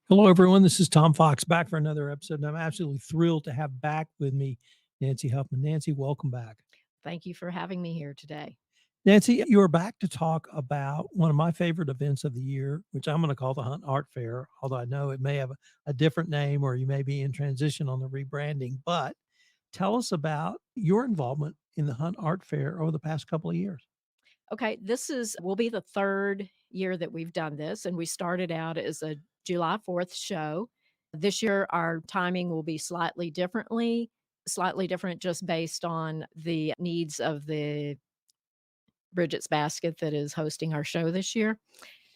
Hello, everyone. This is Tom Fox back for another episode, and I'm absolutely thrilled to have back with me Nancy Huffman. Nancy, welcome back. Thank you for having me here today. Nancy, you are back to talk about one of my favorite events of the year, which I'm going to call the Hunt Art Fair, although I know it may have a different name or you may be in transition on the rebranding. But tell us about your involvement in the Hunt Art Fair over the past couple of years. Okay, will be the third year that we've done this, and we started out as a July 4th show. This year, our timing will be slightly different just based on the needs of the Bridget's Basket that is hosting our show this year.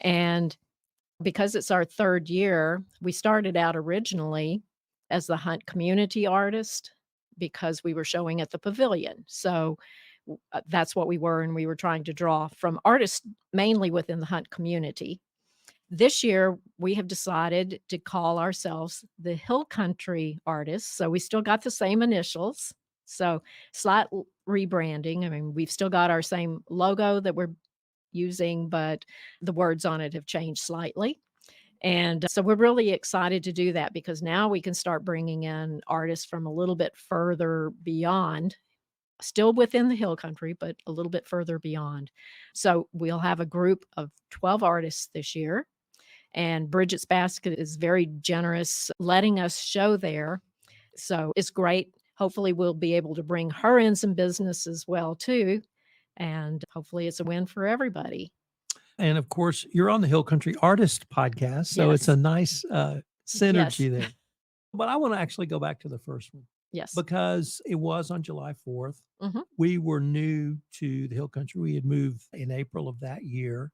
And because it's our third year, we started out originally as the Hunt community artist because we were showing at the pavilion. So that's what we were, and we were trying to draw from artists mainly within the Hunt community. This year, we have decided to call ourselves the Hill Country Artists. So we still got the same initials. So slight rebranding. I mean, we've still got our same logo that we're using, but the words on it have changed slightly. And so we're really excited to do that because now we can start bringing in artists from a little bit further beyond, still within the hill country, but a little bit further beyond. So we'll have a group of 12 artists this year. And Bridget's Basket is very generous letting us show there. So it's great. Hopefully we'll be able to bring her in some business as well too. And hopefully it's a win for everybody. And of course, you're on the Hill Country Artist podcast, so it's a Yes. nice Yes. synergy there. But I want to actually go back to the first one Yes. because it was on July 4th. Hmm. We were new to the Hill Country. We had moved in April of that year.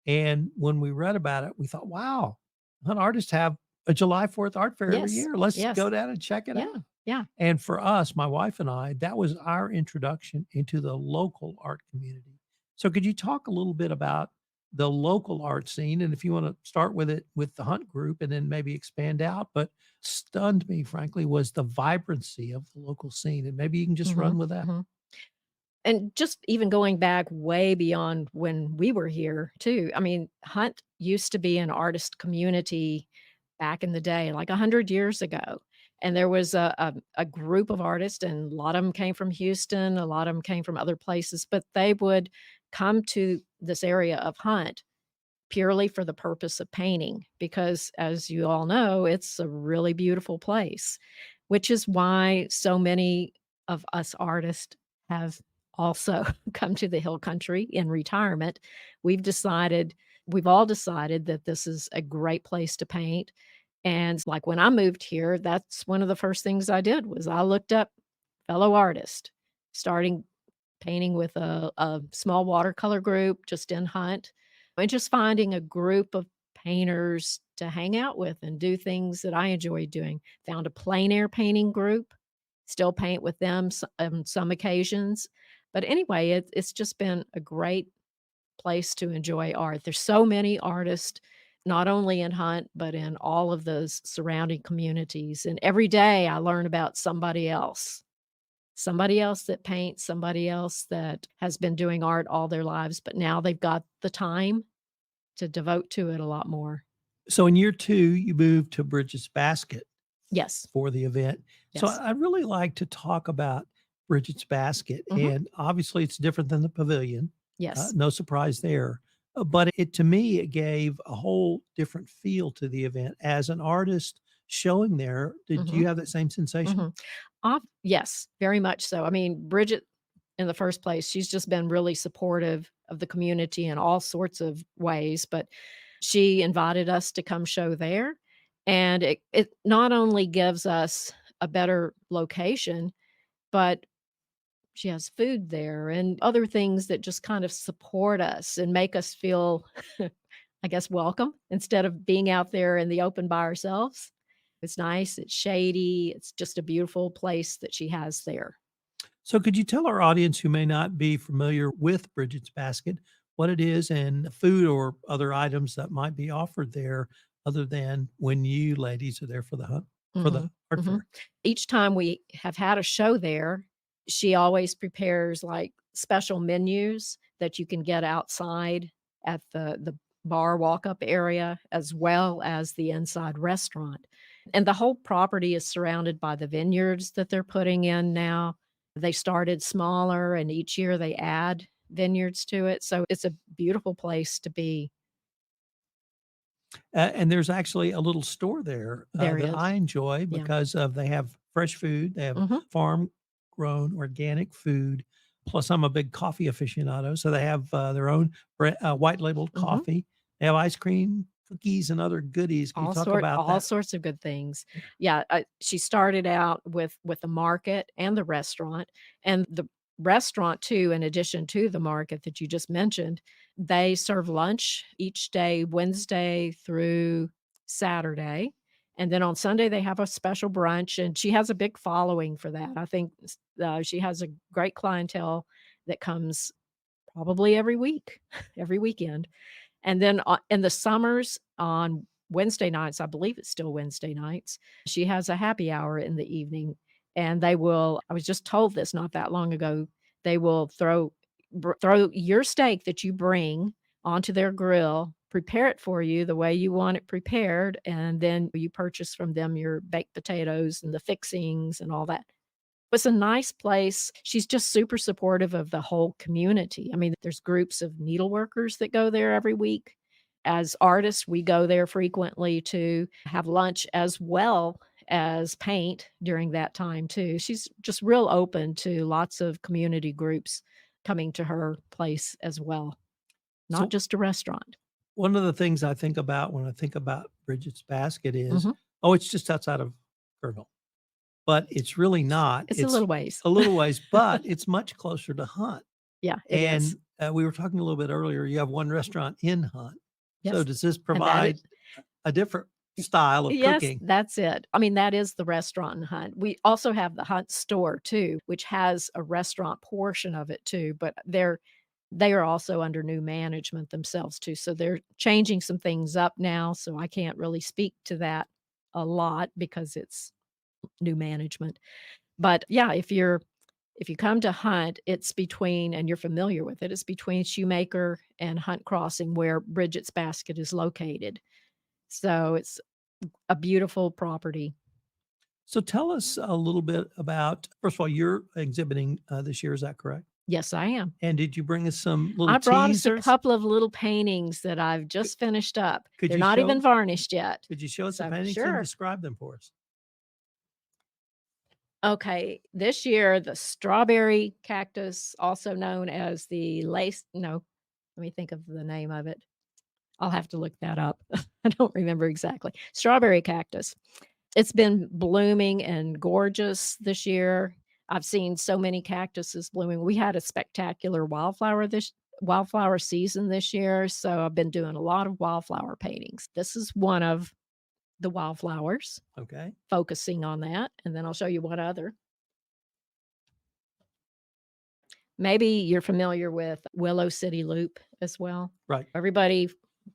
And when we read about it, we thought, wow, Hunt artists have a July 4th art fair every Yes. year. Let's Yes. go down and check it Yeah. out. Yeah. And for us, my wife and I, that was our introduction into the local art community. So could you talk a little bit about the local art scene? And if you want to start with it with the Hunt group and then maybe expand out, but stunned me, frankly, was the vibrancy of the local scene. And maybe you can just Hmm. run with that. Hmm. And just even going back way beyond when we were here too. I mean, Hunt used to be an artist community back in the day, like 100 years ago. And there was a group of artists, and a lot of them came from Houston, a lot of them came from other places, but they would come to this area of Hunt purely for the purpose of painting because, as you all know, it's a really beautiful place, which is why so many of us artists have also come to the hill country in retirement. We've all decided that this is a great place to paint. And like when I moved here, that's one of the first things I did was I looked up fellow artists, starting painting with a small watercolor group just in Hunt, and just finding a group of painters to hang out with and do things that I enjoy doing. Found a plein air painting group, still paint with them on some occasions. But anyway, it's just been a great place to enjoy art. There's so many artists, not only in Hunt, but in all of those surrounding communities. And every day I learn about somebody else that paints, somebody else that has been doing art all their lives, but now they've got the time to devote to it a lot more. So in year two, you moved to Bridget's Basket Yes. for the event. So Yes. I'd really like to talk about Bridget's Basket. Mhm. And obviously, it's different than the pavilion. Yes. No surprise there. But it to me, it gave a whole different feel to the event. As an artist showing there, did Mhm. you have that same sensation? Mhm. Yes, very much so. I mean, Bridget, in the first place, she's just been really supportive of the community in all sorts of ways, but she invited us to come show there, and it not only gives us a better location, but she has food there and other things that just kind of support us and make us feel, I guess, welcome instead of being out there in the open by ourselves. It's nice, it's shady, it's just a beautiful place that she has there. So could you tell our audience who may not be familiar with Bridget's Basket what it is and the food or other items that might be offered there other than when you ladies are there for the hunt for the Mhm, art mhm. fair? Each time we have had a show there, she always prepares, like, special menus that you can get outside at the bar walk-up area as well as the inside restaurant. And the whole property is surrounded by the vineyards that they're putting in now. They started smaller, and each year they add vineyards to it, so it's a beautiful place to be. And there's actually a little store there, There that is. I enjoy Yeah. because of they have fresh food, they have Mhm, farm-grown organic food, plus I'm a big coffee aficionado, so they have, their own white labeled mhm. coffee. They have ice cream, cookies, and other goodies. Can you talk about All that? sorts of good things. Yeah, she started out with the market and the restaurant, and the restaurant too, in addition to the market that you just mentioned, they serve lunch each day, Wednesday through Saturday, and then on Sunday, they have a special brunch, and she has a big following for that. I think she has a great clientele that comes probably every week, every weekend. And then, in the summers, on Wednesday nights, I believe it's still Wednesday nights, she has a happy hour in the evening, and they will I was just told this not that long ago, they will throw your steak that you bring onto their grill, prepare it for you the way you want it prepared, and then you purchase from them your baked potatoes and the fixings and all that. It's a nice place. She's just super supportive of the whole community. I mean, there's groups of needleworkers that go there every week. As artists, we go there frequently to have lunch as well as paint during that time too. She's just real open to lots of community groups coming to her place as well, not So, just a restaurant. one of the things I think about when I think about Bridget's Basket is, Mhm. oh, it's just outside of Kerrville, but it's really not. It's a It's little ways. a little ways, but it's much closer to Hunt. Yeah, it is. And, we were talking a little bit earlier, you have one restaurant in Hunt. So Yes. does this And that provide a different style of Yes, cooking? that's it. I mean, that is the restaurant in Hunt. We also have the Hunt store too, which has a restaurant portion of it too, but they are also under new management themselves too. So they're changing some things up now, so I can't really speak to that a lot because it's new management. But yeah, if you come to Hunt, it's between and you're familiar with it, it's between Shoemaker and Hunt Crossing where Bridget's Basket is located. So it's a beautiful property. So tell us a little bit about first of all, you're exhibiting, this year, is that correct? Yes, I am. And did you bring us some little I brought us a teasers? couple of little paintings that I've Could just finished up. could They're you not even show varnished yet. could you show us the So, paintings and sure. describe them for us? Okay, this year, the strawberry cactus, also known as the lace no, let me think of the name of it. I'll have to look that up. I don't remember exactly. Strawberry cactus. It's been blooming and gorgeous this year. I've seen so many cactuses blooming. We had a spectacular wildflower season this year, so I've been doing a lot of wildflower paintings. This is one of the wildflowers, Okay. focusing on that, and then I'll show you one other. Maybe you're familiar with Willow City Loop as well. Right. Everybody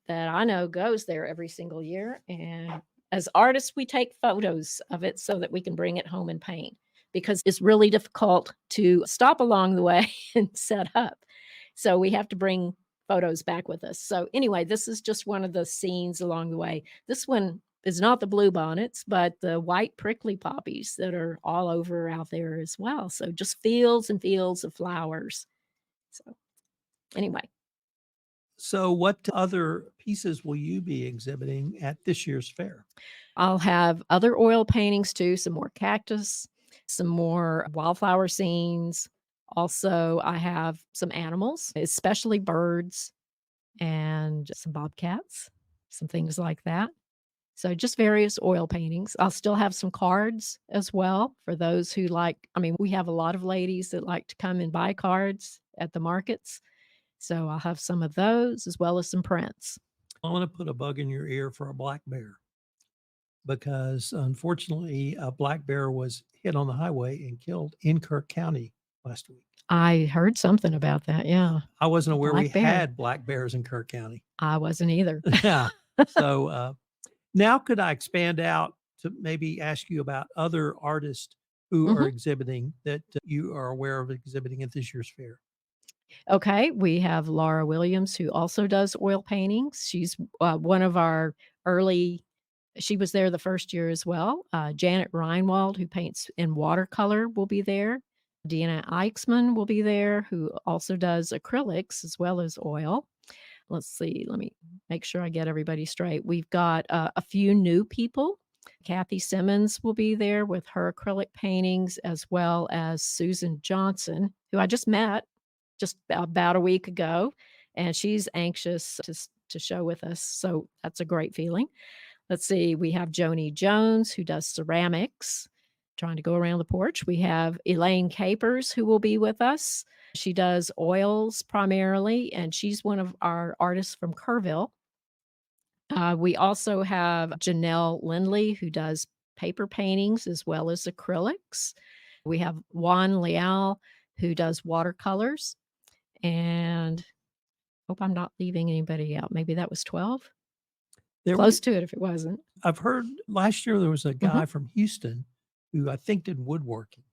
that I know goes there every single year, and as artists, we take photos of it so that we can bring it home and paint because it's really difficult to stop along the way and set up. So we have to bring photos back with us. So anyway, this is just one of the scenes along the way. This one is not the bluebonnets, but the white prickly poppies that are all over out there as well. So just fields and fields of flowers. So anyway, So what other pieces will you be exhibiting at this year's fair? I'll have other oil paintings too, some more cactus, some more wildflower scenes. Also, I have some animals, especially birds and some bobcats, some things like that. So just various oil paintings. I'll still have some cards as well for those who like I mean, we have a lot of ladies that like to come and buy cards at the markets. So I'll have some of those as well as some prints. I wanna put a bug in your ear for a black bear because unfortunately, a black bear was hit on the highway and killed in Kirk County last week. I heard something about that, yeah. I wasn't aware we Black bear. had black bears in Kirk County. I wasn't either. Yeah. So, now could I expand out to maybe ask you about other artists who are Mhm. exhibiting that you are aware of exhibiting at this year's fair? Okay, we have Laura Williams, who also does oil paintings. She's, one of our early she was there the first year as well. Janet Reinwald, who paints in watercolor, will be there. Deanna Eichsman will be there, who also does acrylics as well as oil. Let's see, let me make sure I get everybody straight. We've got, a few new people. Kathy Simmons will be there with her acrylic paintings, as well as Susan Johnson, who I just met just about a week ago, and she's anxious to show with us, so that's a great feeling. Let's see, we have Joni Jones, who does ceramics, trying to go around the porch. We have Elaine Capers, who will be with us. She does oils primarily, and she's one of our artists from Kerrville. We also have Janelle Lindley, who does paper paintings as well as acrylics. We have Juan Leal, who does watercolors, and hope I'm not leaving anybody out. Maybe that was 12? There Close to it if it wasn't. I've heard last year there was a Mhm. guy from Houston who I think did woodworking.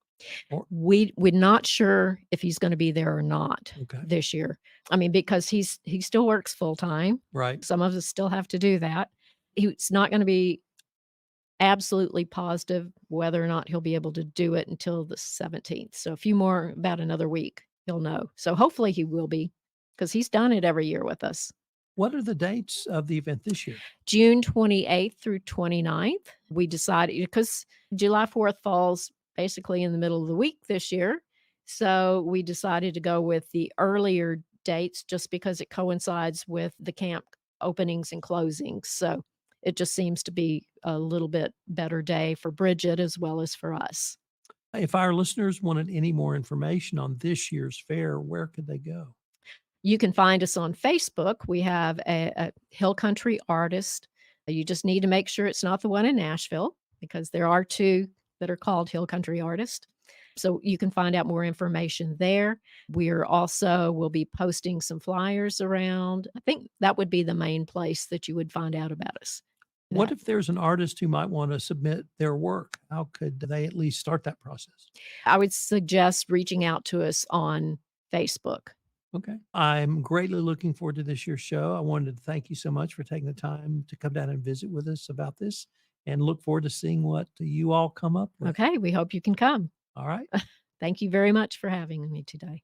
Or We're not sure if he's gonna be there or not okay, this year. I mean, because he still works full-time. right. Some of us still have to do that. He's not gonna be absolutely positive whether or not he'll be able to do it until the 17th. So a few more about another week, he'll know. So hopefully he will be, because he's done it every year with us. What are the dates of the event this year? June 28th through 29th, we decided because July 4th falls basically in the middle of the week this year. So we decided to go with the earlier dates just because it coincides with the camp openings and closings. So it just seems to be a little bit better day for Bridget as well as for us. If our listeners wanted any more information on this year's fair, where could they go? You can find us on Facebook. We have a Hill Country Artist. You just need to make sure it's not the one in Nashville because there are 2 that are called Hill Country Artist. So you can find out more information there. We'll be posting some flyers around. I think that would be the main place that you would find out about us. What That if there's an artist who might want to submit their work? How could they at least start that process? I would suggest reaching out to us on Facebook. Okay. I'm greatly looking forward to this year's show. I wanted to thank you so much for taking the time to come down and visit with us about this and look forward to seeing what you all come up with. Okay, we hope you can come. All right. Thank you very much for having me today.